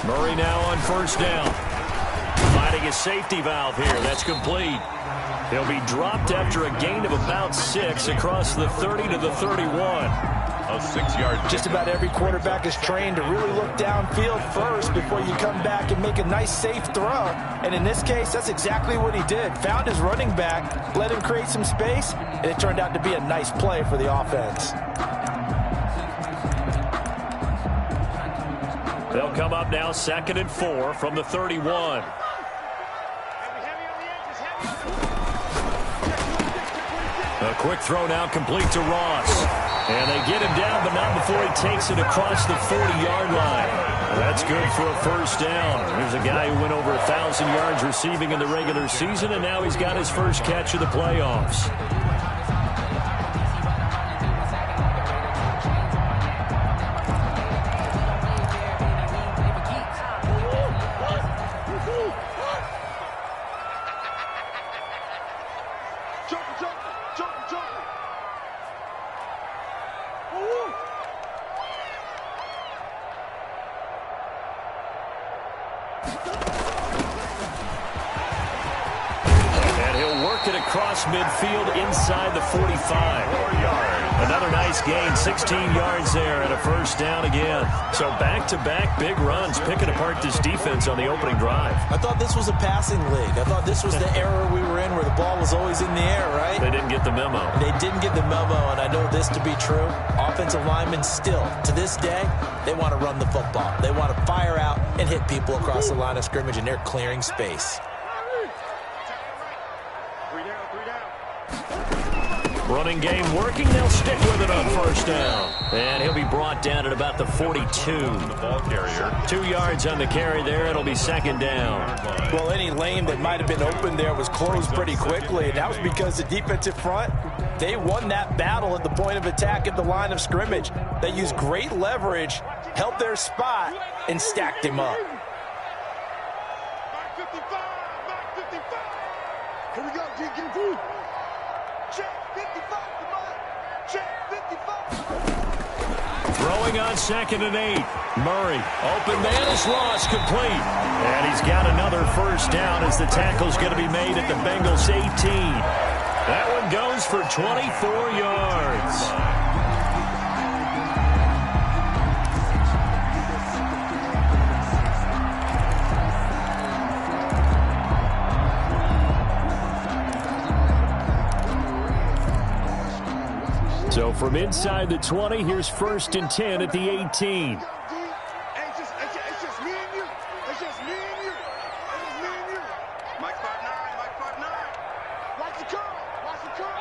Murray now on first down. Finding a safety valve here. That's complete. He'll be dropped after a gain of about 6 across the 30 to the 31. A 6-yard. Just about every quarterback is trained to really look downfield first before you come back and make a nice, safe throw. And in this case, that's exactly what he did. Found his running back, let him create some space, and it turned out to be a nice play for the offense. They'll come up now 2nd and 4 from the 31. A quick throw now complete to Ross. And they get him down, but not before he takes it across the 40-yard line. That's good for a first down. There's a guy who went over 1,000 yards receiving in the regular season, and now he's got his first catch of the playoffs. Midfield inside the 45. Another nice gain, 16 yards there, and a first down again. So back-to-back big runs, picking apart this defense on the opening drive. I thought this was a passing league. I thought this was the era we were in where the ball was always in the air, right? They didn't get the memo. They didn't get the memo, and I know this to be true. Offensive linemen still, to this day, they want to run the football. They want to fire out and hit people across the line of scrimmage, and they're clearing space. Running game working. They'll stick with it on first down. And he'll be brought down at about the 42. The ball carrier. 2 yards on the carry there. It'll be 2nd down. Well, any lane that might have been open there was closed pretty quickly, and that was because the defensive front, they won that battle at the point of attack at the line of scrimmage. They used great leverage, held their spot, and stacked him up. Back 55, back 55. Here we go, DWIGGS320's. Check 55, come on. Check 55. Throwing on 2nd and 8. Murray, open man is lost, complete. And he's got another first down as the tackle's going to be made at the Bengals 18. That one goes for 24 yards. So from inside the 20, here's 1st and 10 at the 18. It's just me and you. It's just me and you. It's just me and you. Mike 5'9", Mike 5'9". Watch the curl. Watch the curl.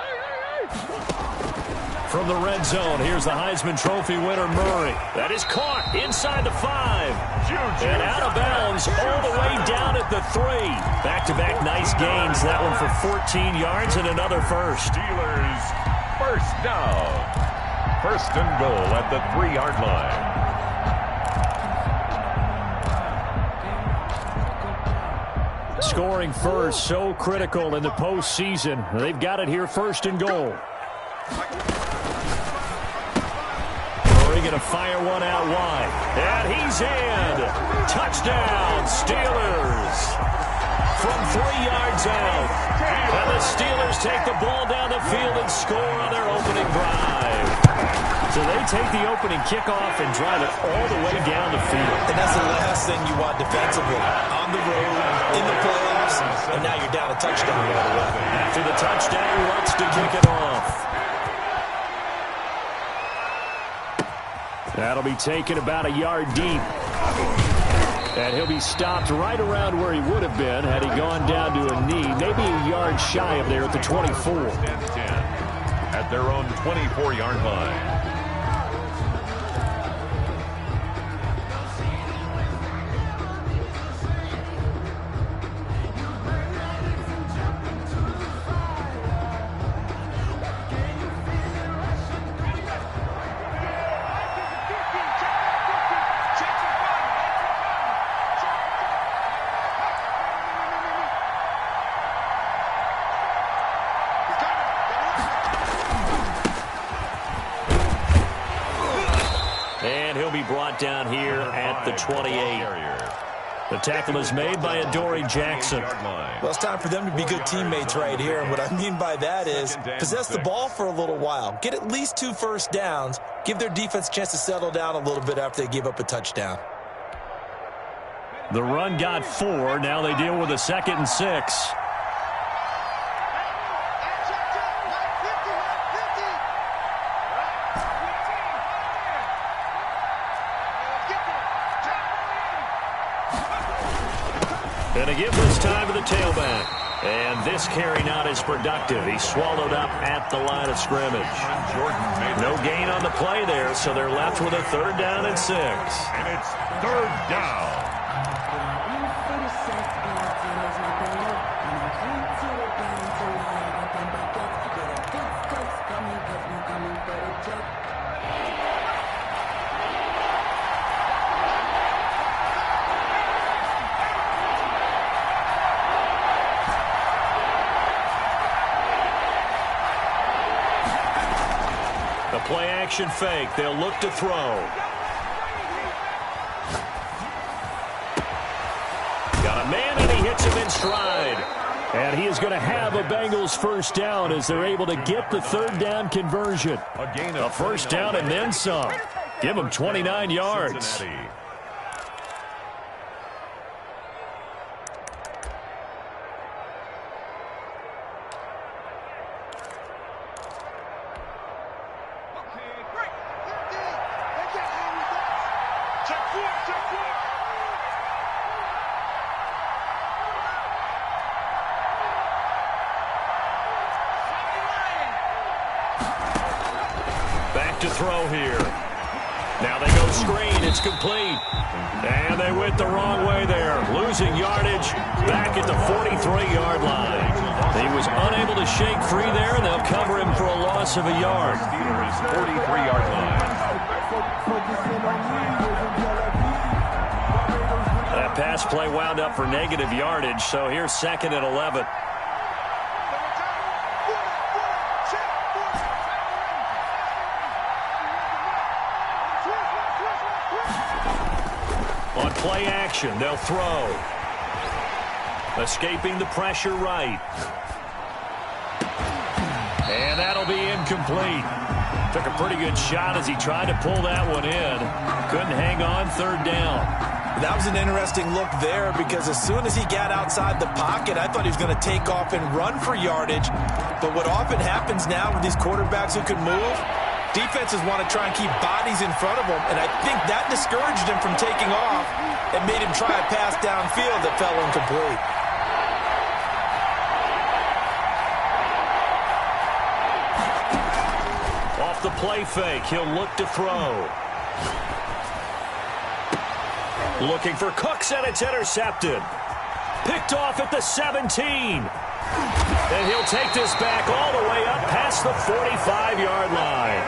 From the red zone, here's the Heisman Trophy winner, Murray. That is caught inside the 5. And out of bounds all the way down at the 3. Back-to-back nice gains. That one for 14 yards and another first. Steelers. First down. 1st and goal at the 3-yard line. Scoring first, so critical in the postseason. They've got it here, 1st and goal. Murray going to fire one out wide. And he's in. Touchdown, Steelers. From 3 yards out. And the Steelers take the ball down the field and score on their opening drive. So they take the opening kickoff and drive it all the way down the field. And that's the last thing you want defensively. On the road, in the playoffs, and now you're down a touchdown right away. After the touchdown, he wants to kick it off. That'll be taken about a yard deep. And he'll be stopped right around where he would have been had he gone down to a knee, maybe a yard shy of there at the 24. At their own 24-yard line. be brought down here at the 28. The tackle is made by Adoree Jackson. Well, it's time for them to be good teammates right here. And what I mean by that is possess the ball for a little while. Get at least 2 first downs. Give their defense a chance to settle down a little bit after they give up a touchdown. The run got 4. Now they deal with a 2nd and 6. And a give this time to the tailback. And this carry not as productive. He's swallowed up at the line of scrimmage. No gain on the play there, so they're left with a 3rd down and 6. And it's 3rd down. Play action fake. They'll look to throw. Got a man, and he hits him in stride. And he is going to have a Bengals 1st down as they're able to get the 3rd down conversion. A 1st down and then some. Give him 29 yards. Back to throw here. Now they go screen. It's complete. And they went the wrong way there. Losing yardage back at the 43-yard line. He was unable to shake free there, and they'll cover him for a loss of a yard. 43-yard line. That pass play wound up for negative yardage, so here's 2nd and 11. On play action, they'll throw. Escaping the pressure right. And that'll be incomplete. Took a pretty good shot as he tried to pull that one in. Couldn't hang on 3rd down. That was an interesting look there because as soon as he got outside the pocket, I thought he was going to take off and run for yardage. But what often happens now with these quarterbacks who can move, defenses want to try and keep bodies in front of them, and I think that discouraged him from taking off and made him try a pass downfield that fell incomplete. Off the play fake, he'll look to throw. Looking for Cooks, and it's intercepted. Picked off at the 17. And he'll take this back all the way up past the 45-yard line.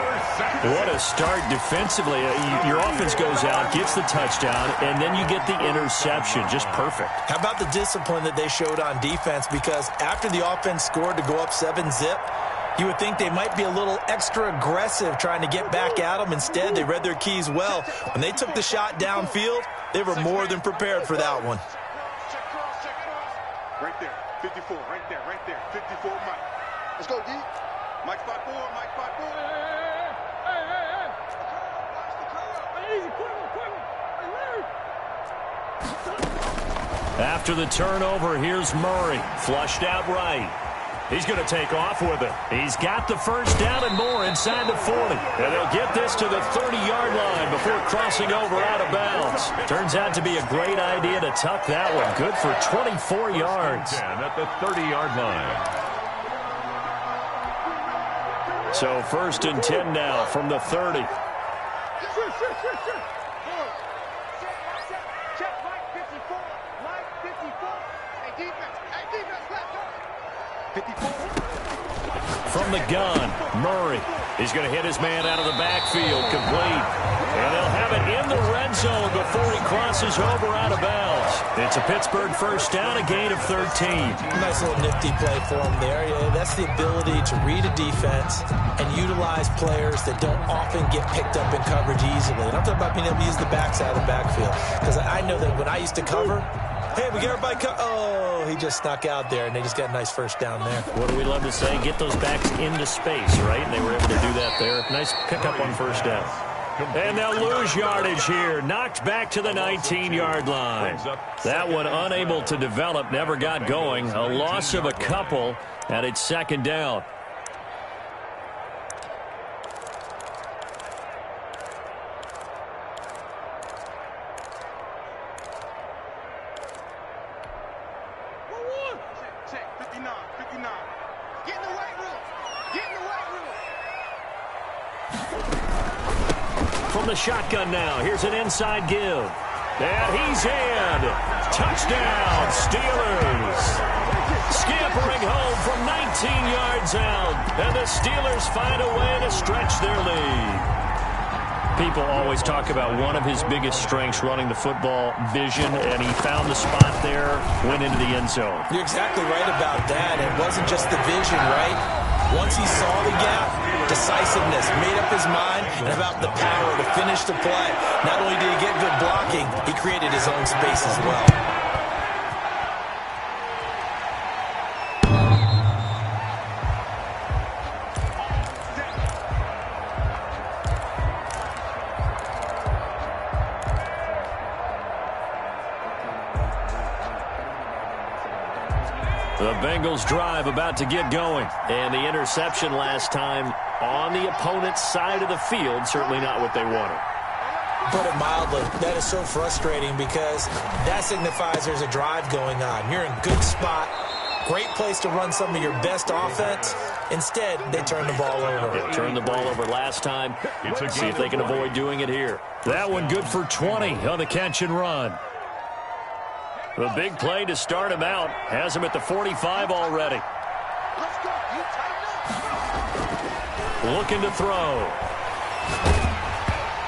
What a start defensively. Your offense goes out, gets the touchdown, and then you get the interception. Just perfect. How about the discipline that they showed on defense? Because after the offense scored to go up 7-zip, you would think they might be a little extra aggressive trying to get back at them. Instead, they read their keys well. When they took the shot downfield, they were more than prepared for that one. Right there, 54, right there, 54, Mike. Let's go, D. Mike 5-4, Mike 5-4. After the turnover, here's Murray. Flushed out right. He's going to take off with it. He's got the 1st down and more inside the 40. And they'll get this to the 30-yard line before crossing over out of bounds. Turns out to be a great idea to tuck that one. Good for 24 yards. At the 30-yard line. So 1st and 10 now from the 30. Check Mike 54. Mike 54. Hey, defense. Hey, defense. Let's go. 54. From the gun, Murray. He's going to hit his man out of the backfield, complete. And they'll have it in the red zone before he crosses over out of bounds. It's a Pittsburgh first down, a gain of 13. Nice little nifty play for him there. Yeah, that's the ability to read a defense and utilize players that don't often get picked up in coverage easily. And I'm talking about being able to use the backside of the backfield. Because I know that when I used to cover, hey, we get everybody oh, he just snuck out there, and they just got a nice first down there. What do we love to say? Get those backs into space, right? And they were able to do that there. Nice pickup on first down. And they'll lose yardage here. Knocked back to the 19-yard line. That one unable to develop, never got going. A loss of a couple, and it's second down. Check, 59, 59. Get in the weight room. Get in the weight room. From the shotgun now, here's an inside give. And he's in. Touchdown, Steelers. Scampering home from 19 yards out. And the Steelers find a way to stretch their lead. People always talk about one of his biggest strengths running the football, vision, and he found the spot there, went into the end zone. You're exactly right about that. It wasn't just the vision, right? Once he saw the gap, decisiveness, made up his mind, and about the power to finish the play. Not only did he get good blocking, he created his own space as well. The Bengals drive about to get going. And the interception last time on the opponent's side of the field, certainly not what they wanted. Put it mildly, that is so frustrating because that signifies there's a drive going on. You're in a good spot, great place to run some of your best offense. Instead, they turn the ball over. They turned the ball over last time. See if they can avoid doing it here. That one good for 20 on the catch and run. The big play to start him out has him at the 45 already. Let's go. You tighten up. Looking to throw.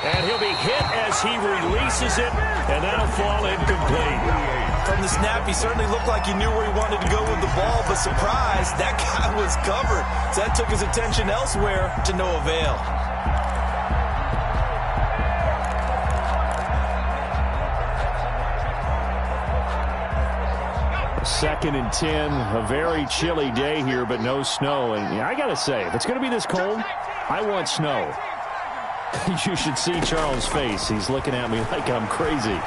And he'll be hit as he releases it, and that'll fall incomplete. From the snap, he certainly looked like he knew where he wanted to go with the ball, but surprise, that guy was covered. So that took his attention elsewhere to no avail. Second and 10, a very chilly day here, but no snow. And I got to say, if it's going to be this cold, I want snow. You should see Charles' face. He's looking at me like I'm crazy.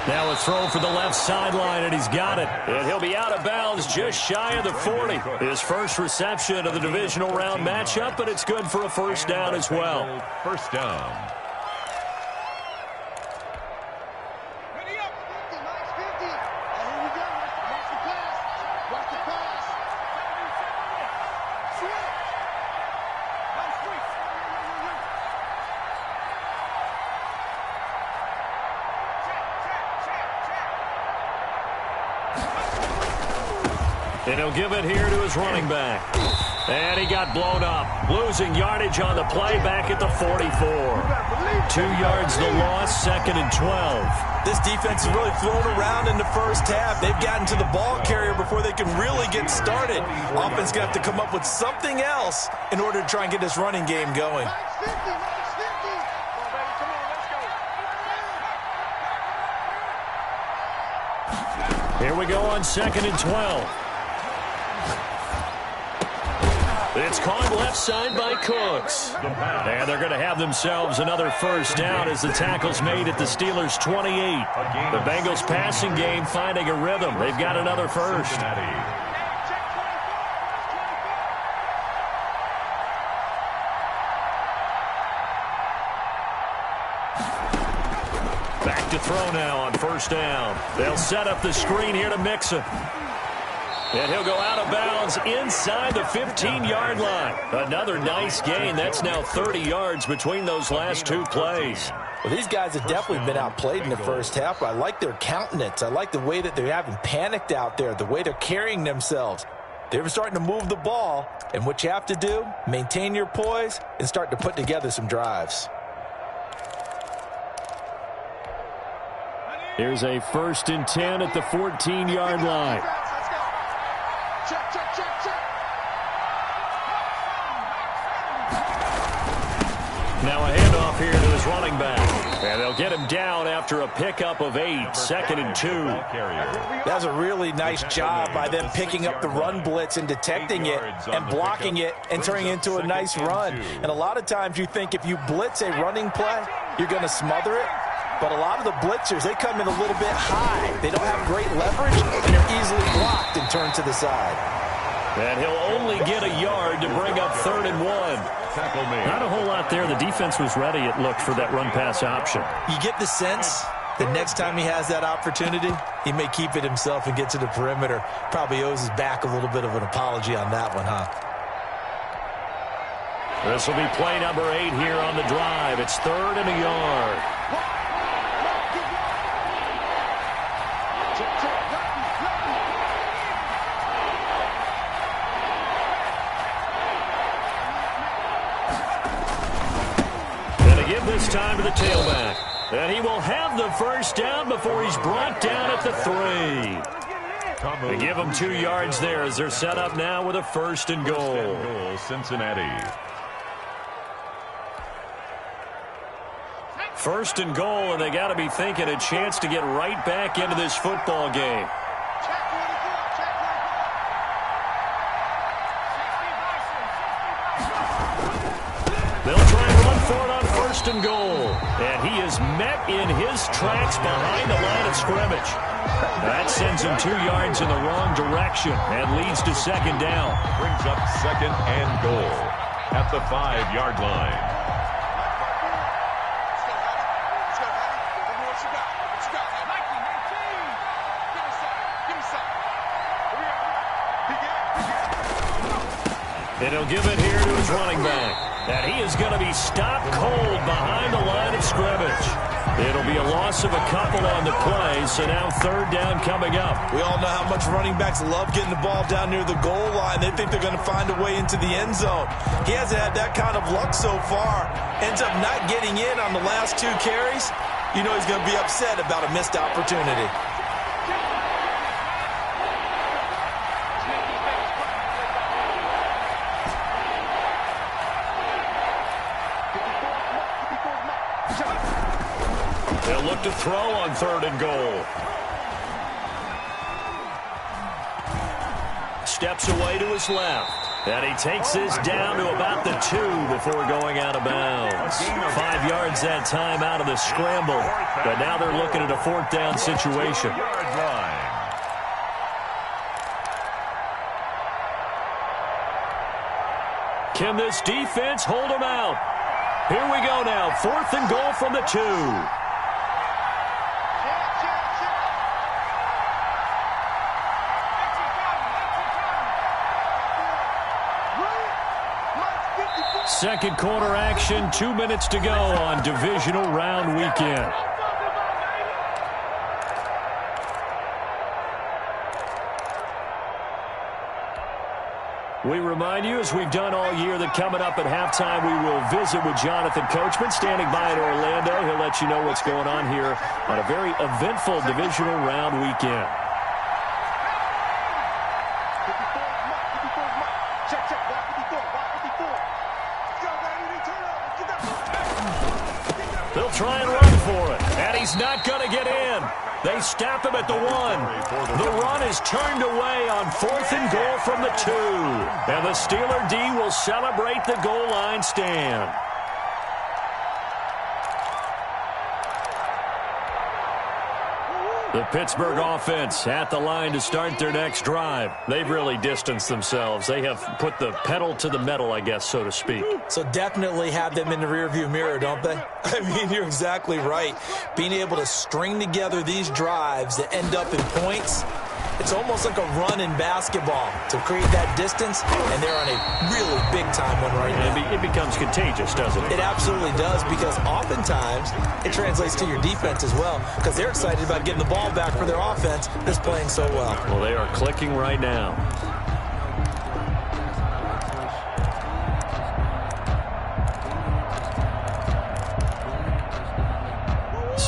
Now a throw for the left sideline, and he's got it. And he'll be out of bounds just shy of the 40. His first reception of the divisional round matchup, but it's good for a first down as well. First down. And he'll give it here to his running back. And he got blown up. Losing yardage on the play back at the 44. 2 yards the loss, second and 12. This defense has really flown around in the first half. They've gotten to the ball carrier before they can really get started. Offense going to have to come up with something else in order to try and get this running game going. Here we go on second and 12. It's caught left side by Cooks. And they're going to have themselves another first down as the tackle's made at the Steelers' 28. The Bengals passing game finding a rhythm. They've got another first. Back to throw now on first down. They'll set up the screen here to Mixon. And he'll go out of bounds inside the 15-yard line. Another nice gain. That's now 30 yards between those last two plays. Well, these guys have definitely been outplayed in the first half, but I like their countenance. I like the way that they haven't panicked out there, the way they're carrying themselves. They're starting to move the ball, and what you have to do, maintain your poise and start to put together some drives. Here's a 1st and 10 at the 14-yard line. Check, check, check, check. Now a handoff here to his running back. And they'll get him down after a pickup of 8, 2nd and 2. That's a really nice job by them picking up the run blitz and detecting it and blocking it and turning it into a nice run. And a lot of times you think if you blitz a running play, you're going to smother it. But a lot of the blitzers, they come in a little bit high. They don't have great leverage, and they're easily blocked and turned to the side. And he'll only get a yard to bring up 3rd and 1. Not a whole lot there. The defense was ready, it looked, for that run-pass option. You get the sense that next time he has that opportunity, he may keep it himself and get to the perimeter. Probably owes his back a little bit of an apology on that one, huh? This will be play number 8 here on the drive. It's 3rd and a yard. This time to the tailback. And he will have the 1st down before he's brought down at the 3. They give him 2 yards there as they're set up now with a 1st and goal. Cincinnati. 1st and goal, and they got to be thinking a chance to get right back into this football game. And goal, and he is met in his tracks behind the line of scrimmage. That sends him 2 yards in the wrong direction and leads to 2nd down. Brings up 2nd and goal at the 5-yard line. And he'll give it here to his running back. And he is going to be stopped cold behind the line of scrimmage. It'll be a loss of a couple on the play, so now 3rd down coming up. We all know how much running backs love getting the ball down near the goal line. They think they're going to find a way into the end zone. He hasn't had that kind of luck so far. Ends up not getting in on the last 2 carries. You know he's going to be upset about a missed opportunity. They'll look to throw on 3rd and goal. Steps away to his left. And he takes this down to about the 2 before going out of bounds. 5 yards that time out of the scramble. But now they're looking at a 4th down situation. Can this defense hold them out? Here we go now. 4th and goal from the 2. Second quarter action, 2 minutes to go on divisional round weekend. We remind you, as we've done all year, that coming up at halftime, we will visit with Jonathan Coachman, standing by in Orlando. He'll let you know what's going on here on a very eventful divisional round weekend. They'll try and run for it, and he's not going to get in. They stop him at the 1. The run is turned away on 4th and goal from the 2. And the Steeler D will celebrate the goal line stand. The Pittsburgh offense at the line to start their next drive. They've really distanced themselves. They have put the pedal to the metal, I guess, so to speak. So definitely have them in the rearview mirror, don't they? I mean, you're exactly right. Being able to string together these drives that end up in points, it's almost like a run in basketball to create that distance, and they're on a really big-time one right now. It becomes contagious, doesn't it? It absolutely does, because oftentimes it translates to your defense as well, because they're excited about getting the ball back for their offense that's playing so well. Well, they are clicking right now.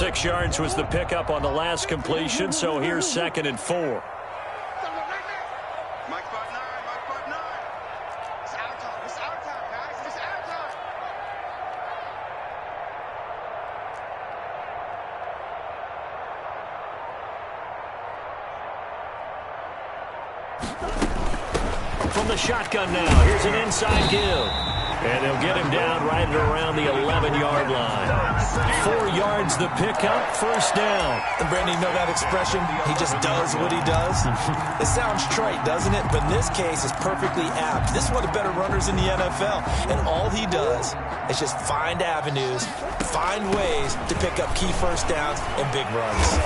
6 yards was the pickup on the last completion, so here's 2nd and 4. Mike 5-9, Mike 5-9. It's our time. It's our time, guys. It's our time. From the shotgun now, here's an inside give. And they'll get him down right at around the 11-yard line. 4 yards the pickup, first down. And Brandon, you know that expression? He just does what he does? It sounds trite, doesn't it? But in this case, it's perfectly apt. This is one of the better runners in the NFL. And all he does is just find avenues, find ways to pick up key first downs and big runs.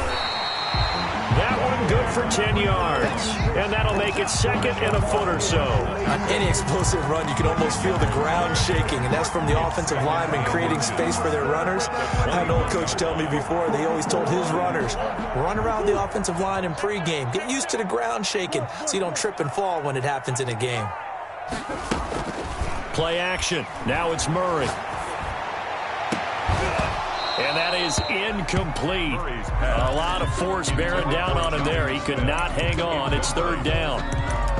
That one good for 10 yards. And that'll make it 2nd and a foot or so. On any explosive run, you can almost feel the ground shaking, and that's from the offensive linemen creating space for their runners. I had an old coach tell me before, they always told his runners, run around the offensive line in pregame. Get used to the ground shaking so you don't trip and fall when it happens in a game. Play action. Now it's Murray. And that is incomplete. A lot of force bearing down on him there. He could not hang on. It's 3rd down.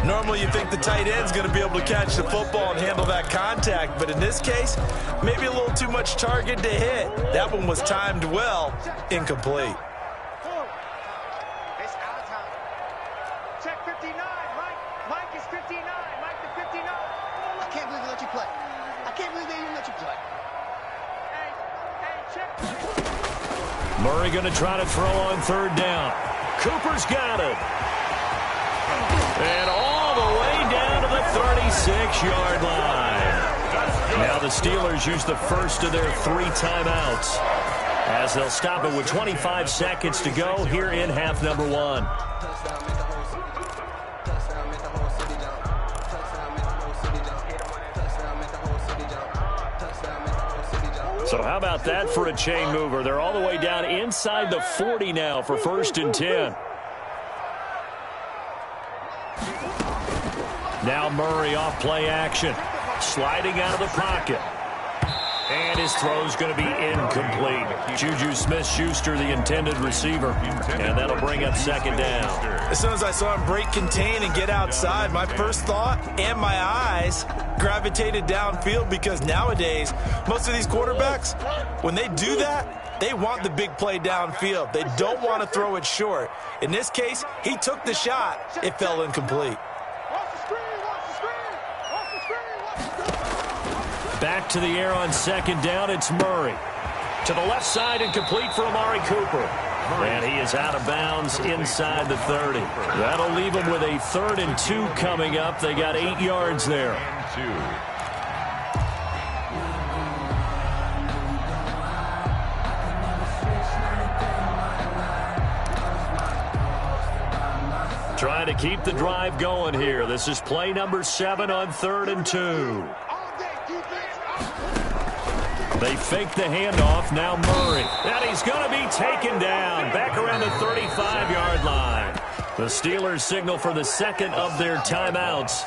Normally you think the tight end's going to be able to catch the football and handle that contact, but in this case, maybe a little too much target to hit. That one was timed well, incomplete. It's our time. Check 59, Mike. Mike is 59. Mike the 59. I can't believe they let you play. I can't believe they even let you play. Hey, check. Murray going to try to throw on 3rd down. Cooper's got it. And all the way down to the 36-yard line. Now the Steelers use the first of their 3 timeouts as they'll stop it with 25 seconds to go here in half number 1. So how about that for a chain mover? They're all the way down inside the 40 now for 1st and 10. Now Murray off play action. Sliding out of the pocket. And his throw's going to be incomplete. Juju Smith-Schuster, the intended receiver. And that'll bring up 2nd down. As soon as I saw him break contain and get outside, my first thought and my eyes gravitated downfield, because nowadays, most of these quarterbacks, when they do that, they want the big play downfield. They don't want to throw it short. In this case, he took the shot. It fell incomplete. Back to the air on 2nd down, it's Murray. To the left side and complete for Amari Cooper. And he is out of bounds inside the 30. That'll leave him with a 3rd and 2 coming up. They got 8 yards there. Trying to keep the drive going here. This is play number 7 on 3rd and 2. They fake the handoff. Now Murray. And he's going to be taken down. Back around the 35-yard line. The Steelers signal for the 2nd of their timeouts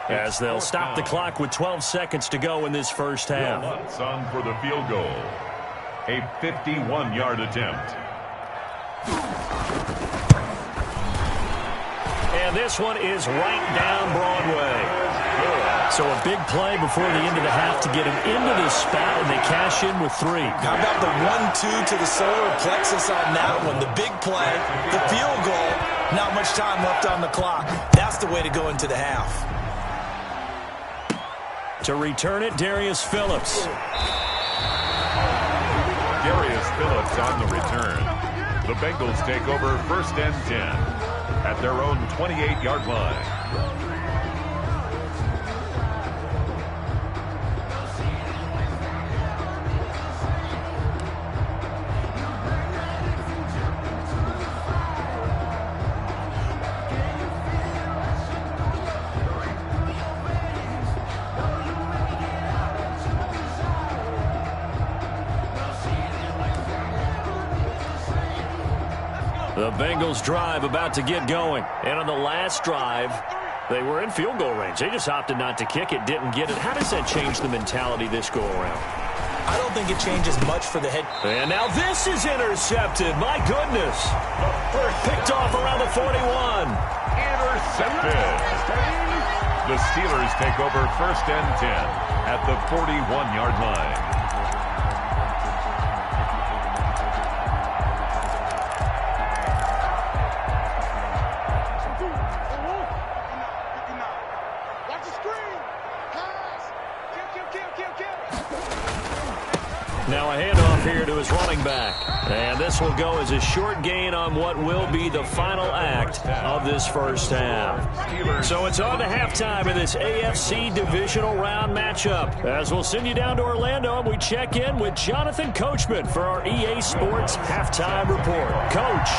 as they'll stop the clock with 12 seconds to go in this first half. On for the field goal. A 51-yard attempt. And this one is right down Broadway. So a big play before the end of the half to get him into this spot, and they cash in with 3. How about the 1-2 to the solar plexus on that one? The big play, the field goal, not much time left on the clock. That's the way to go into the half. To return it, Darius Phillips. Darius Phillips on the return. The Bengals take over 1st and 10 at their own 28-yard line. The Bengals drive about to get going. And on the last drive, They were in field goal range. They just opted not to kick it, didn't get it. How does that change the mentality this go-around? I don't think it changes much for the head. And now this is intercepted. My goodness. Picked off around the 41. Intercepted. The Steelers take over 1st and 10 at the 41-yard line. Now a handoff here to his running back. And this will go as a short gain on what will be the final act of this first half. So it's on to halftime in this AFC divisional round matchup. As we'll send you down to Orlando and we check in with Jonathan Coachman for our EA Sports halftime report. Coach,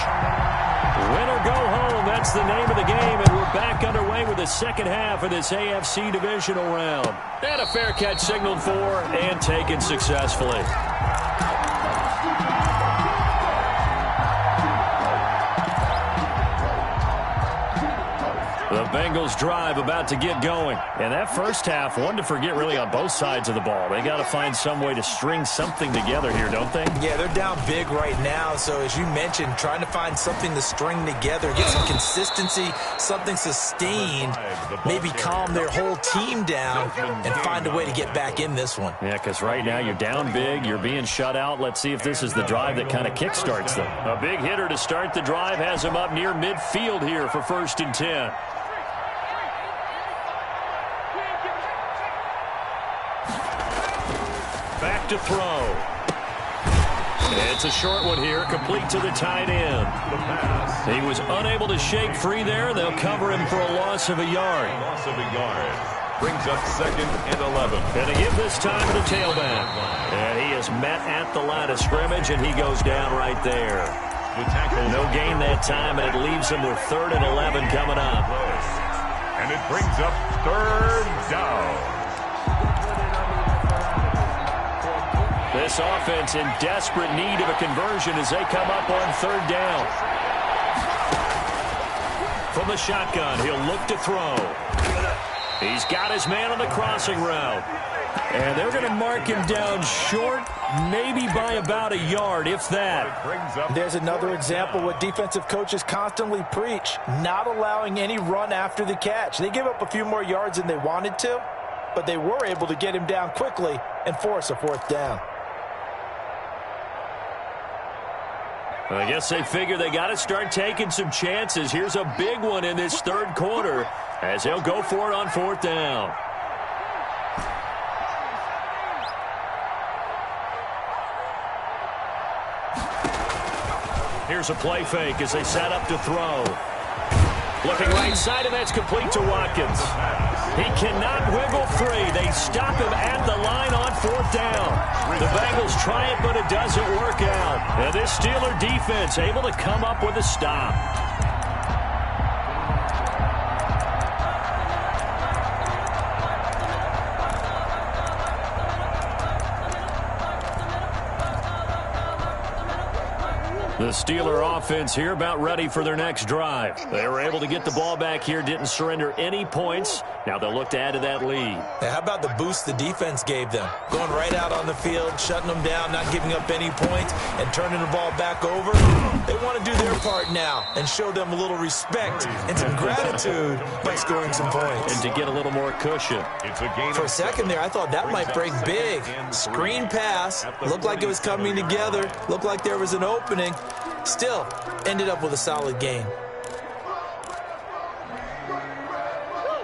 win or go home, that's the name of the game, and we're back underway with the second half of this AFC divisional round. And a fair catch signaled for and taken successfully. The Bengals drive about to get going. And that first half, one to forget really on both sides of the ball. They got to find some way to string something together here, don't they? Yeah, they're down big right now. So as you mentioned, trying to find something to string together, get some consistency, something sustained, maybe calm their whole team down and find a way to get back in this one. Yeah, because right now you're down big, you're being shut out. Let's see if this is the drive that kind of kickstarts them. A big hitter to start the drive has them up near midfield here for 1st and 10. Back to throw. It's a short one here, complete to the tight end. He was unable to shake free there. They'll cover him for a loss of a yard. Loss of a yard. Brings up 2nd and 11. And they give this time to the tailback. And he is met at the line of scrimmage, and he goes down right there. No gain that time, and it leaves him with 3rd and 11 coming up. And it brings up 3rd down. This offense in desperate need of a conversion as they come up on 3rd down. From the shotgun, he'll look to throw. He's got his man on the crossing route. And they're going to mark him down short, maybe by about a yard, if that. There's another example what defensive coaches constantly preach, not allowing any run after the catch. They give up a few more yards than they wanted to, but they were able to get him down quickly and force a 4th down. I guess they figure they got to start taking some chances. Here's a big one in this 3rd quarter as they'll go for it on 4th down. Here's a play fake as they set up to throw. Looking right side, and that's complete to Watkins. He cannot wiggle free. They stop him at the line on 4th down. The Bengals try it, but it doesn't work out. And this Steeler defense able to come up with a stop. The Steeler offense here about ready for their next drive. They were able to get the ball back here, didn't surrender any points. Now they'll look to add to that lead. Now, how about the boost the defense gave them? Going right out on the field, shutting them down, not giving up any points, and turning the ball back over. They want to do their part now and show them a little respect and some gratitude by scoring some points. And to get a little more cushion. For a second there, I thought that might break big. Screen pass, looked like it was coming together, looked like there was an opening. Still, ended up with a solid gain.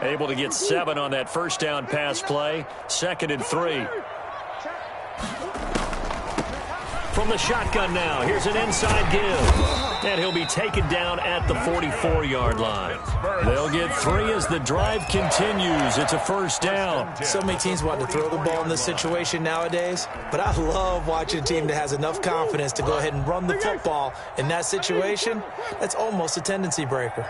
Able to get 7 on that 1st down pass play. 2nd and 3. From the shotgun now, here's an inside give. And he'll be taken down at the 44-yard line. They'll get 3 as the drive continues. It's a 1st down. So many teams want to throw the ball in this situation nowadays, but I love watching a team that has enough confidence to go ahead and run the football. In that situation, that's almost a tendency breaker.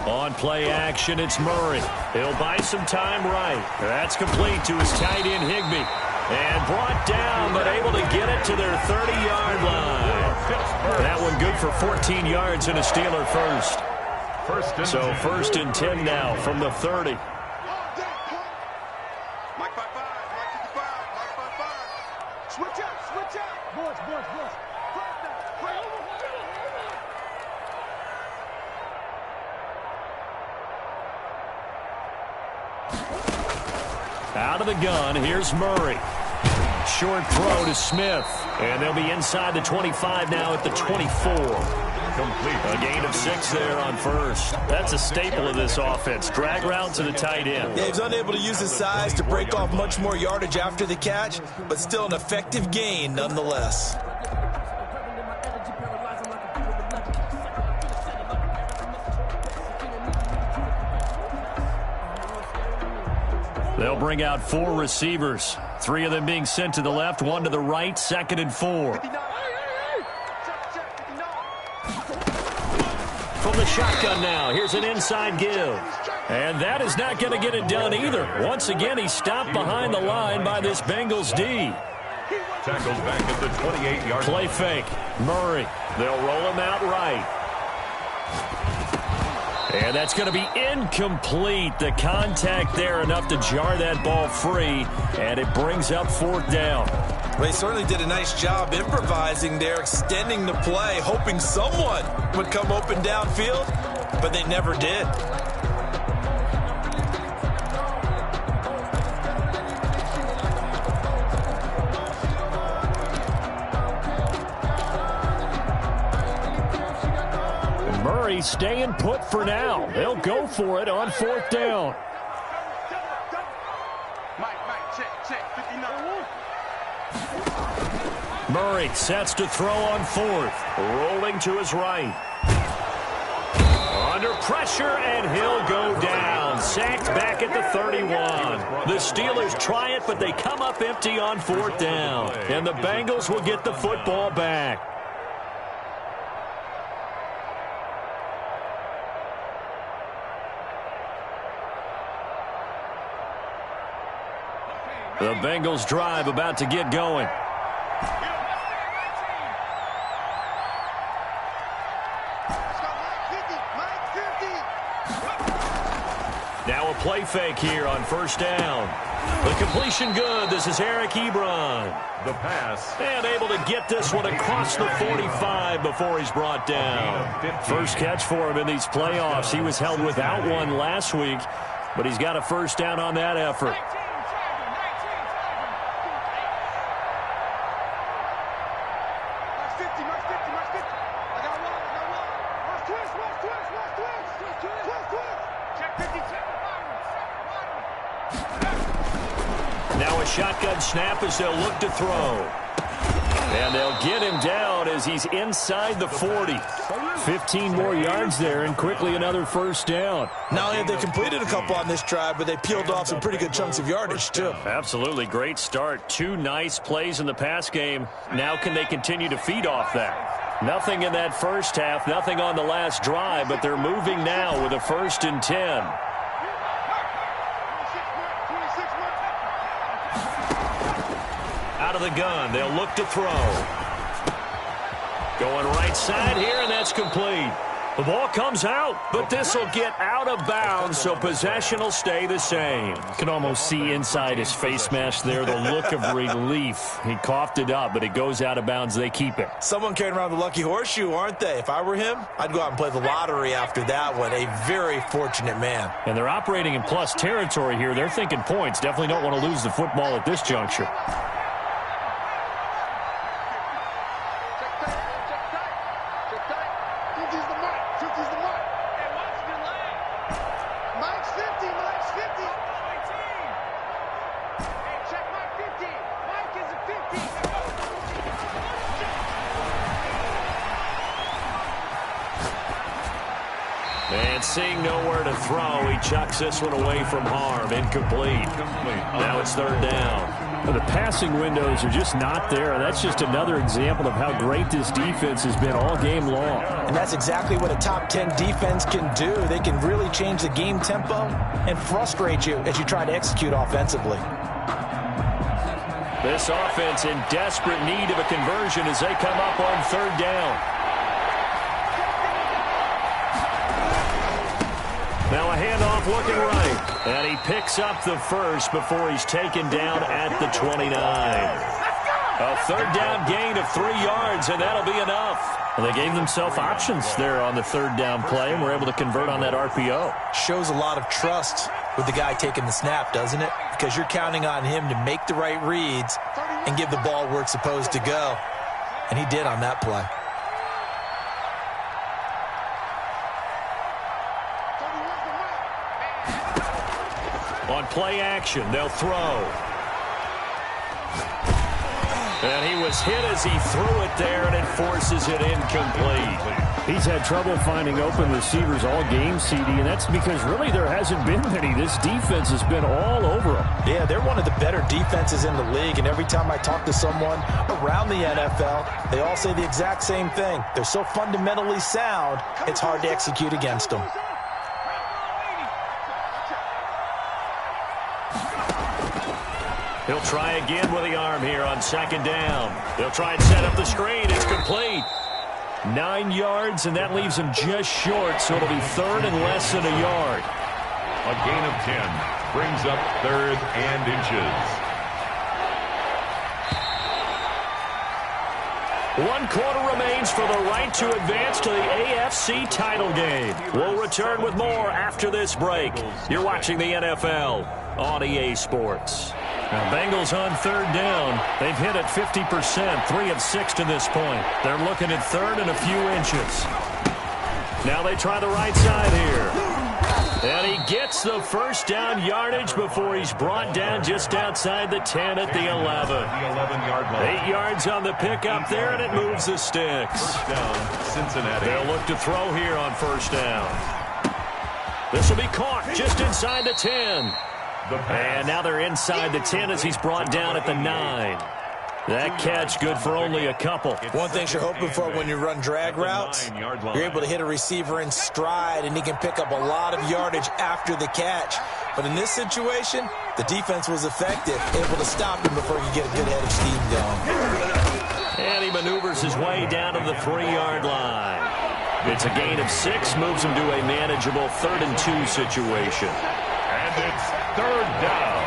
On play action, it's Murray. He'll buy some time right. That's complete to his tight end, Higbee. And brought down, but able to get it to their 30-yard line. That one good for 14 yards and a Steeler first. So 1st and 10 now from the 30. Out of the gun, here's Murray. Short throw to Smith. And they'll be inside the 25 now at the 24. Complete. A gain of 6 there on first. That's a staple of this offense. Drag route to the tight end. Yeah, he's unable to use his size to break off much more yardage after the catch, but still an effective gain nonetheless. They'll bring out 4 receivers. 3 of them being sent to the left, 1 to the right, 2nd and 4. From the shotgun now, here's an inside give. And that is not going to get it done either. Once again, he's stopped behind the line by this Bengals D. Tackled back at the 28-yard Play fake. Murray. They'll roll him out right. And that's going to be incomplete. The contact there enough to jar that ball free. And it brings up 4th down. Well, he certainly did a nice job improvising there, extending the play, hoping someone would come open downfield, but they never did. Murray staying put for now. They'll go for it on 4th down. Murray sets to throw on 4th. Rolling to his right. Under pressure, and he'll go down. Sacked back at the 31. The Steelers try it, but they come up empty on 4th down. And the Bengals will get the football back. The Bengals drive about to get going. Now a play fake here on 1st down. The completion good. This is Eric Ebron. The pass. And able to get this one across the 45 before he's brought down. First catch for him in these playoffs. He was held without one last week, but he's got a 1st down on that effort. Now a shotgun snap as they'll look to throw. And they'll get him down as he's inside the 40. 15 more yards there and quickly another 1st down. Not only have they completed a couple on this drive, but they peeled off some pretty good chunks of yardage too. Absolutely great start. 2 nice plays in the pass game. Now can they continue to feed off that? Nothing in that first half, nothing on the last drive, but they're moving now with a 1st and 10. Out of the gun, they'll look to throw. Going right side here, and that's complete. The ball comes out, but this will get out of bounds, so possession will stay the same. Can almost see inside his face mask there the look of relief. He coughed it up, but it goes out of bounds. They keep it. Someone carrying around the lucky horseshoe, aren't they? If I were him, I'd go out and play the lottery after that one. A very fortunate man. And they're operating in plus territory here. They're thinking points. Definitely don't want to lose the football at this juncture. And seeing nowhere to throw, he chucks this one away from harm. Incomplete. Now it's 3rd down. Well, the passing windows are just not there. That's just another example of how great this defense has been all game long. And that's exactly what a top 10 defense can do. They can really change the game tempo and frustrate you as you try to execute offensively. This offense in desperate need of a conversion as they come up on third down. Now a handoff looking right. And he picks up the first before he's taken down at the 29. A third down gain of 3 yards, and that'll be enough. Well, they gave themselves options there on the third down play and were able to convert on that RPO. Shows a lot of trust with the guy taking the snap, doesn't it? Because you're counting on him to make the right reads and give the ball where it's supposed to go. And he did on that play. On play action, they'll throw. And he was hit as he threw it there, and it forces it incomplete. He's had trouble finding open receivers all game, CD, and that's because really there hasn't been many. This defense has been all over him. Yeah, they're one of the better defenses in the league, and every time I talk to someone around the NFL, they all say the exact same thing. They're so fundamentally sound, it's hard to execute against them. He'll try again with the arm here on second down. They'll try and set up the screen. It's complete. 9 yards, and that leaves him just short, so it'll be third and less than a yard. A gain of 10 brings up third and inches. 1 quarter remains for the right to advance to the AFC title game. We'll return with more after this break. You're watching the NFL on EA Sports. Now, Bengals on third down. They've hit it 50%, 3 of 6 to this point. They're looking at third and a few inches. Now they try the right side here. And he gets the first down yardage before he's brought down just outside the 10 at the 11. The 11-yard line. 8 yards on the pickup there, and it moves the sticks. First down, Cincinnati. They'll look to throw here on first down. This will be caught just inside the 10. And now they're inside the 10 as he's brought down at the 9. That catch good for only a couple. One thing you're hoping for when you run drag routes, you're able to hit a receiver in stride, and he can pick up a lot of yardage after the catch. But in this situation, the defense was effective, able to stop him before he get a good head of steam going. And he maneuvers his way down to the 3-yard line. It's a gain of 6, moves him to a manageable 3rd and 2 situation. And it's third down.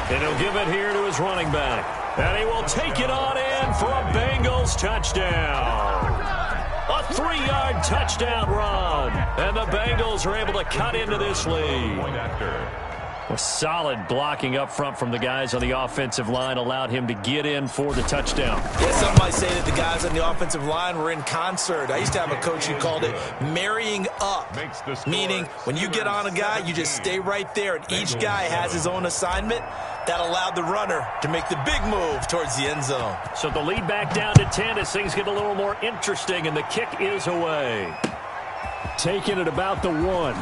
And he'll give it here to his running back. And he will take it on in for a Bengals touchdown. A 3-yard touchdown run. And the Bengals are able to cut into this lead. A solid blocking up front from the guys on the offensive line allowed him to get in for the touchdown. Yeah, some might say that the guys on the offensive line were in concert. I used to have a coach who called it marrying up, meaning when you get on a guy, you just stay right there, and each guy has his own assignment. That allowed the runner to make the big move towards the end zone. So the lead back down to 10 as things get a little more interesting, and the kick is away. Taking it about the 1.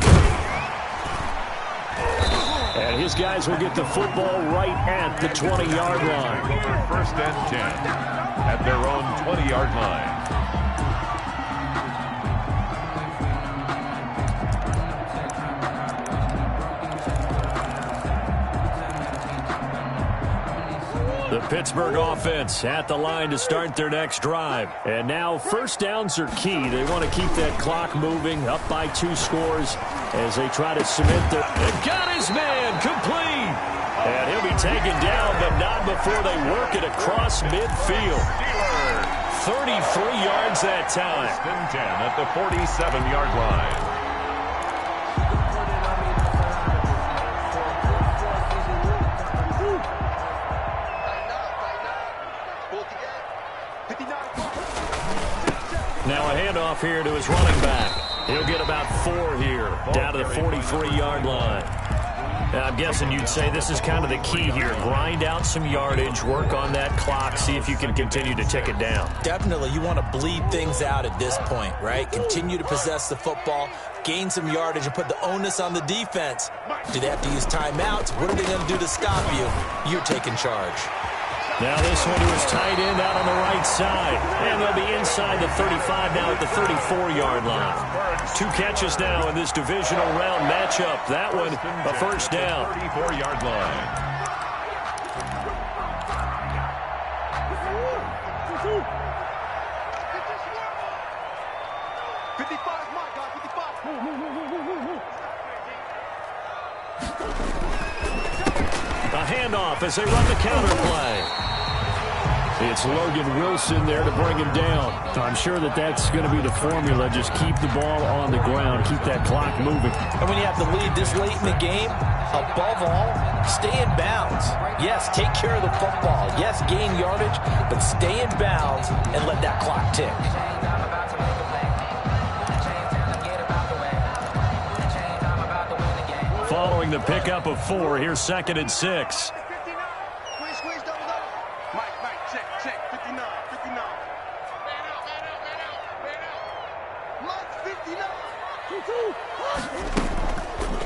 And his guys will get the football right at the 20-yard line. First and 10 at their own 20-yard line. The Pittsburgh offense at the line to start their next drive. And now first downs are key. They want to keep that clock moving, up by 2 scores as they try to cement their... They've got his man complete. And he'll be taken down, but not before they work it across midfield. 33 yards that time. 10 at the 47-yard line. Now a handoff here to his running back. He'll get about 4 here, down to the 43-yard line. Now I'm guessing you'd say this is kind of the key here. Grind out some yardage, work on that clock, see if you can continue to tick it down. Definitely, you want to bleed things out at this point, right? Continue to possess the football, gain some yardage, and put the onus on the defense. Do they have to use timeouts? What are they going to do to stop you? You're taking charge. Now this one to his tight end out on the right side. And they'll be inside the 35 now at the 34-yard line. 2 catches now in this divisional round matchup. That one, a first down. 34-yard line. A handoff as they run the counter play. It's Logan Wilson there to bring him down. I'm sure that's going to be the formula. Just keep the ball on the ground. Keep that clock moving. And when you have the lead this late in the game, above all, stay in bounds. Yes, take care of the football. Yes, gain yardage, but stay in bounds and let that clock tick. Following the pickup of 4, here's 2nd and 6.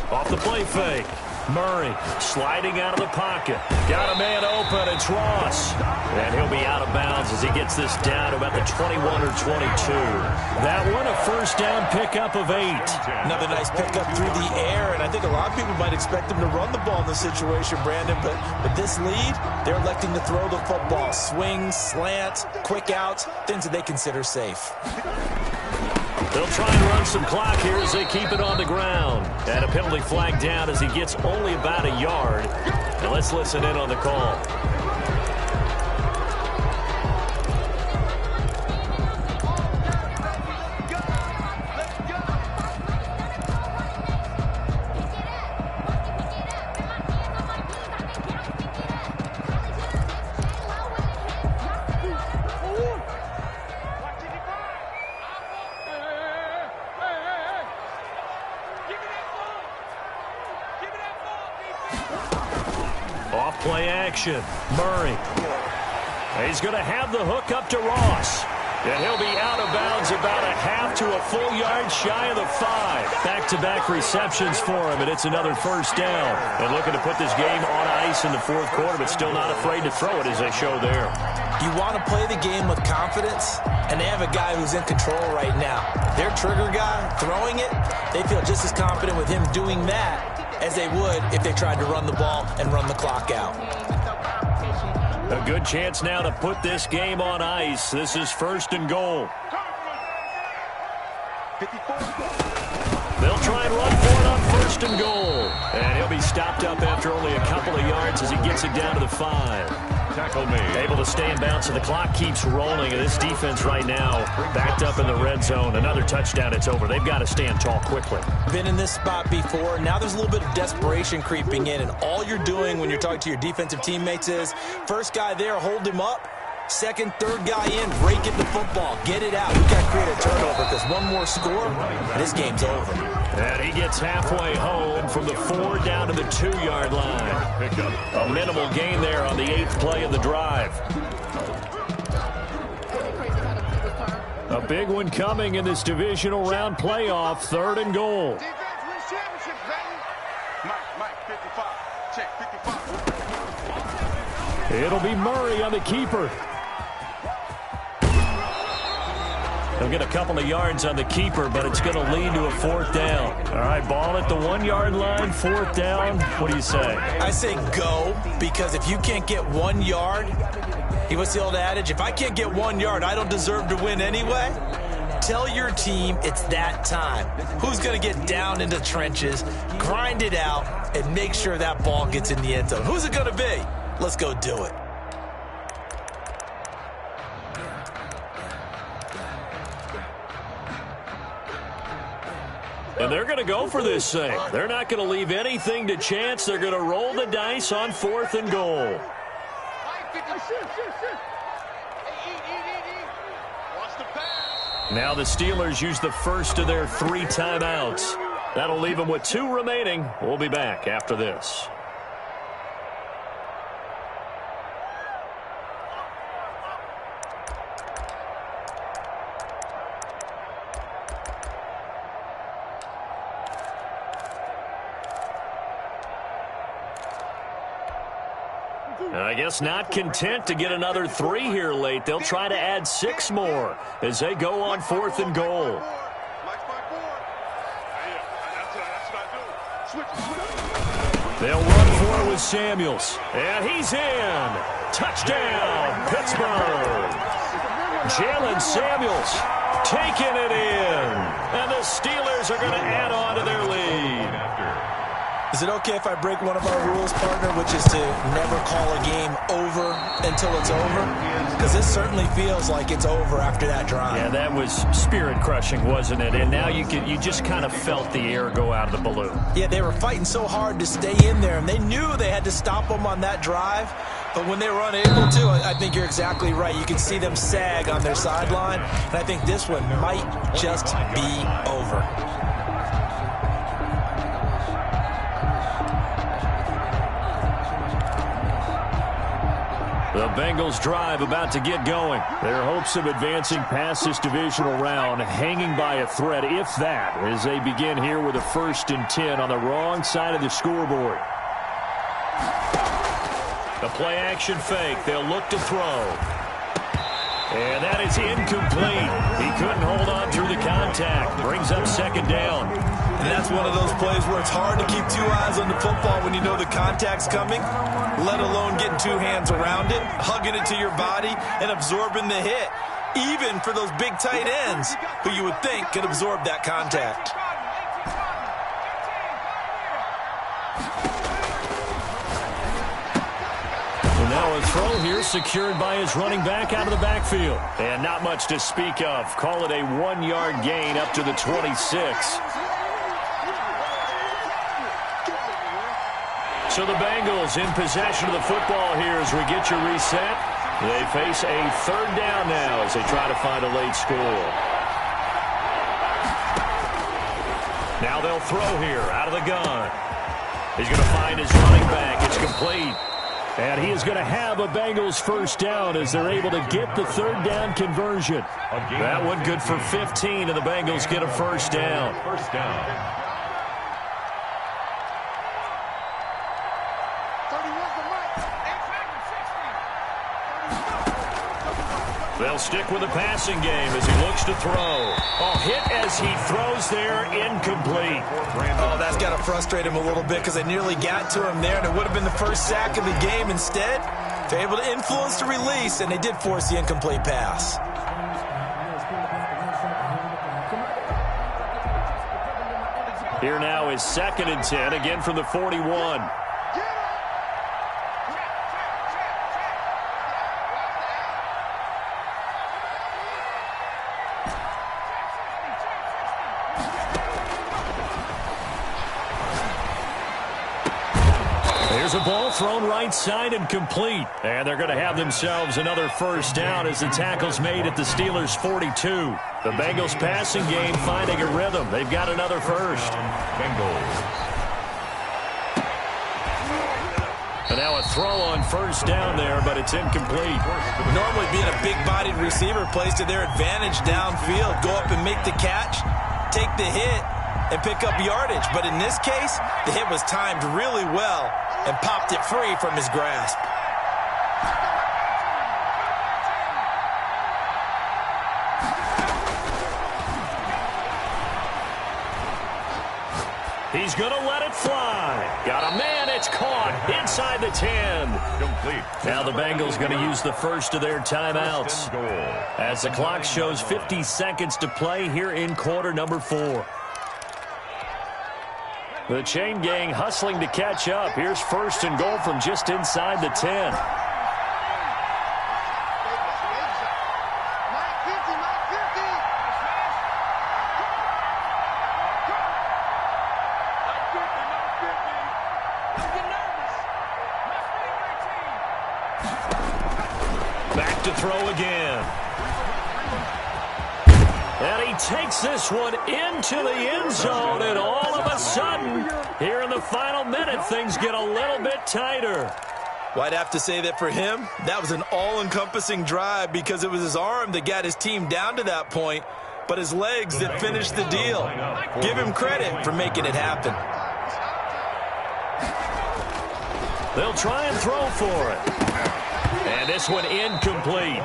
Off the play fake. Murray sliding out of the pocket. Got a man open. It's Ross. And he'll be out of bounds as he gets this down to about the 21 or 22. That one, a first down pickup of 8. Another nice pickup through the air, and I think a lot of people might expect him to run the ball in this situation, Brandon, but with this lead, they're electing to throw the football. Swings, slants, quick outs, things that they consider safe. They'll try and run some clock here as they keep it on the ground. And a penalty flag down as he gets only about a yard. And let's listen in on the call. Play action. Murray. He's going to have the hook up to Ross. And he'll be out of bounds about a half to a full yard shy of the 5. Back-to-back receptions for him, and it's another first down. And looking to put this game on ice in the 4th quarter, but still not afraid to throw it as they show there. You want to play the game with confidence, and they have a guy who's in control right now. Their trigger guy, throwing it, they feel just as confident with him doing that as they would if they tried to run the ball and run the clock out. A good chance now to put this game on ice. This is 1st and goal. They'll try and run for it on 1st and goal. And he'll be stopped up after only a couple of yards as he gets it down to the 5. Tackle me. Able to stay in bounds, so the clock keeps rolling. And this defense right now backed up in the red zone. Another touchdown, it's over. They've got to stand tall quickly. Been in this spot before. Now there's a little bit of desperation creeping in. And all you're doing when you're talking to your defensive teammates is, first guy there, hold him up. Second, third guy in, break it the football. Get it out. We've got to create a turnover because one more score, and this game's over. And he gets halfway home from the 4 down to the 2-yard line. A minimal gain there on the 8th play of the drive. A big one coming in this divisional round playoff. 3rd and goal. Defense wins championships, baby. Mike, 55. Check, 55. It'll be Murray on the keeper. They'll get a couple of yards on the keeper, but it's going to lead to a 4th down. All right, ball at the 1-yard line, 4th down. What do you say? I say go, because if you can't get 1 yard, what's the old adage? If I can't get 1 yard, I don't deserve to win anyway. Tell your team it's that time. Who's going to get down into the trenches, grind it out, and make sure that ball gets in the end zone? Who's it going to be? Let's go do it. And they're going to go for this thing. They're not going to leave anything to chance. They're going to roll the dice on 4th and goal. Now the Steelers use the first of their 3 timeouts. That'll leave them with 2 remaining. We'll be back after this. I guess not content to get another 3 here late. They'll try to add 6 more as they go on 4th and goal. They'll run for it with Samuels. And he's in. Touchdown, Pittsburgh. Jalen Samuels taking it in. And the Steelers are going to add on to their lead. Is it okay if I break one of our rules, partner, which is to never call a game over until it's over? Because this certainly feels like it's over after that drive. Yeah, that was spirit-crushing, wasn't it? And now you just kind of felt the air go out of the balloon. Yeah, they were fighting so hard to stay in there, and they knew they had to stop them on that drive. But when they were unable to, I think you're exactly right. You can see them sag on their sideline, and I think this one might just be over. The Bengals drive about to get going. Their hopes of advancing past this divisional round hanging by a thread, if that, as they begin here with a 1st and 10 on the wrong side of the scoreboard. The play action fake. They'll look to throw. And that is incomplete. He couldn't hold on through the contact. Brings up 2nd down. And that's one of those plays where it's hard to keep 2 eyes on the football when you know the contact's coming, let alone getting 2 hands around it, hugging it to your body, and absorbing the hit, even for those big tight ends who you would think could absorb that contact. And now a throw here secured by his running back out of the backfield. And not much to speak of. Call it a 1-yard gain up to the 26. So the Bengals in possession of the football here as we get you reset. They face a 3rd down now as they try to find a late score. Now they'll throw here out of the gun. He's going to find his running back. It's complete. And he is going to have a Bengals 1st down as they're able to get the 3rd down conversion. That one good for 15, and the Bengals get a 1st down. They'll stick with the passing game as he looks to throw. Oh, hit as he throws there, incomplete. Oh, that's got to frustrate him a little bit because they nearly got to him there, and it would have been the 1st sack of the game. Instead, they're able to influence the release, and they did force the incomplete pass. Here now is 2nd and 10, again from the 41. There's a ball thrown right side and complete. And they're going to have themselves another 1st down as the tackle's made at the Steelers' 42. The Bengals passing game finding a rhythm. They've got another 1st. Bengals. And now a throw on 1st down there, but it's incomplete. Normally being a big-bodied receiver plays to their advantage downfield. Go up and make the catch, take the hit, and pick up yardage. But in this case, the hit was timed really well and popped it free from his grasp. He's going to let it fly. Got a man. It's caught inside the 10. Complete. Now the Bengals going to use the 1st of their timeouts as the clock shows 50 seconds to play here in quarter number 4. The chain gang hustling to catch up. Here's 1st and goal from just inside the 10. Back to throw again. And he takes this one into the end zone, and all of a sudden, here in the final minute, things get a little bit tighter. Well, I'd have to say that for him, that was an all-encompassing drive because it was his arm that got his team down to that point, but his legs that finished the deal. Give him credit for making it happen. They'll try and throw for it. And this one incomplete.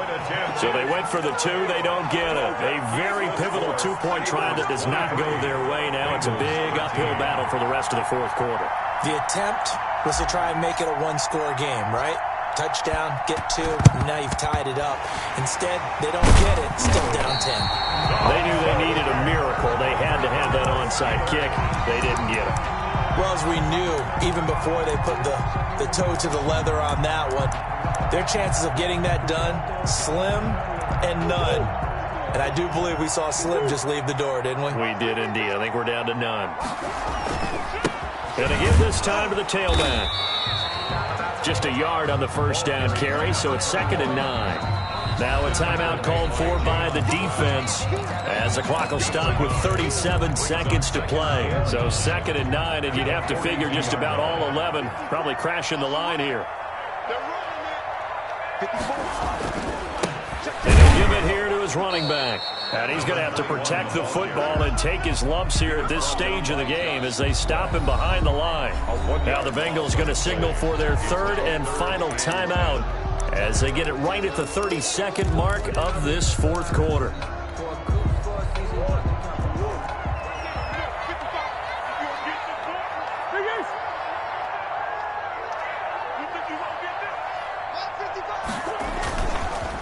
So they went for the two. They don't get it. A very pivotal two-point try that does not go their way. Now it's a big uphill battle for the rest of the fourth quarter. The attempt was to try and make it a one-score game, right? Touchdown, get two, now you've tied it up. Instead, they don't get it, still down 10. They knew they needed a miracle. They had to have that onside kick. They didn't get it. Well, as we knew, even before they put the toe to the leather on that one, their chances of getting that done, slim and none. And I do believe we saw Slim just leave the door, didn't we? We did indeed. I think we're down to none. Going to give this time to the tailback. Just a yard on the first down carry, so it's 2nd and 9. Now a timeout called for by the defense as the clock will stop with 37 seconds to play. So 2nd and 9, and you'd have to figure just about all 11 probably crashing the line here. And he'll give it here to his running back. And he's going to have to protect the football and take his lumps here at this stage of the game as they stop him behind the line. Now the Bengals going to signal for their 3rd and final timeout as they get it right at the 32nd mark of this fourth quarter.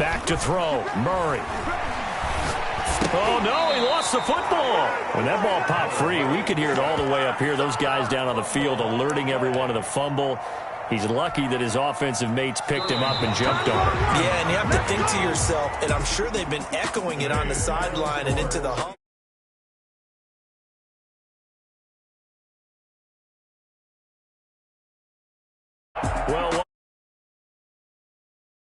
Back to throw, Murray. Oh, no, he lost the football. When that ball popped free, we could hear it all the way up here. Those guys down on the field alerting everyone of the fumble. He's lucky that his offensive mates picked him up and jumped on him. Yeah, and you have to think to yourself, and I'm sure they've been echoing it on the sideline and into the home. Well,